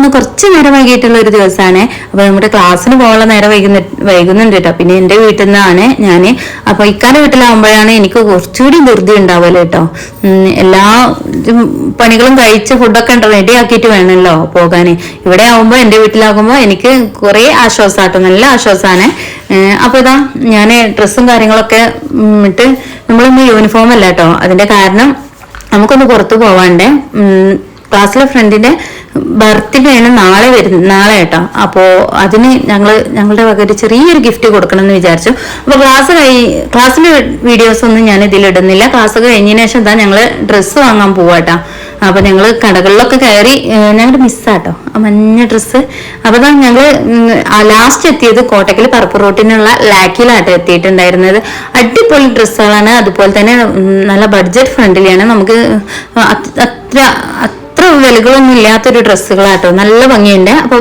ഇന്ന് കുറച്ച് നേരം വൈകിട്ടുള്ള ഒരു ദിവസമാണ്. അപ്പൊ നമ്മുടെ ക്ലാസ്സിന് പോകാനുള്ള നേരം വൈകുന്നുണ്ട് കേട്ടോ. പിന്നെ എന്റെ വീട്ടിൽ നിന്നാണ് ഞാന്. അപ്പൊ ഇക്കാന്റെ വീട്ടിലാവുമ്പോഴാണ് എനിക്ക് കുറച്ചുകൂടി ധൃതി ഉണ്ടാവല്ലോ കേട്ടോ. എല്ലാ പണികളും കഴിച്ച് ഫുഡൊക്കെ റെഡി ആക്കിയിട്ട് വേണമല്ലോ പോകാന്. ഇവിടെ ആവുമ്പോ എന്റെ വീട്ടിലാകുമ്പോ എനിക്ക് കുറെ ആശ്വാസാട്ടോ, നല്ല ആശ്വാസാണ്. അപ്പൊ ഇതാ ഞാന് ഡ്രസ്സും കാര്യങ്ങളൊക്കെ ഇട്ട്, നമ്മളിന്ന് യൂണിഫോം അല്ല കേട്ടോ. അതിന്റെ കാരണം നമുക്കൊന്ന് പുറത്തു പോവാണ്ടേ. ക്ലാസ്സിലെ ഫ്രണ്ടിന്റെ ബർത്ത്ഡേ ആണ് നാളെ കേട്ടോ. അപ്പോ അതിന് ഞങ്ങളുടെ വക ഒരു ചെറിയൊരു ഗിഫ്റ്റ് കൊടുക്കണം എന്ന് വിചാരിച്ചു. അപ്പൊ ക്ലാസ്സിലെ വീഡിയോസ് ഒന്നും ഞാൻ ഇതിലിടുന്നില്ല. ക്ലാസ് കഴിഞ്ഞതിന് ശേഷം എന്താ ഞങ്ങള് ഡ്രസ്സ് വാങ്ങാൻ പോവാട്ടോ. അപ്പൊ ഞങ്ങള് കടകളിലൊക്കെ കയറി, ഞങ്ങളുടെ മിസ്സാട്ടോ ആ മഞ്ഞ ഡ്രസ്സ്. അപ്പൊ ഞങ്ങള് ലാസ്റ്റ് എത്തിയത് കോട്ടക്കൽ പറപ്പ് റോട്ടിനുള്ള ലാക്കിലാട്ടോ എത്തിയിട്ടുണ്ടായിരുന്നത്. അടിപൊളി ഡ്രസ്സുകളാണ്, അതുപോലെ തന്നെ നല്ല ബഡ്ജറ്റ് ഫ്രണ്ട്ലിയാണ്. നമുക്ക് അത്ര വിലകളൊന്നും ഇല്ലാത്തൊരു ഡ്രസ്സുകളാട്ടോ, നല്ല ഭംഗിയുണ്ട്. അപ്പൊ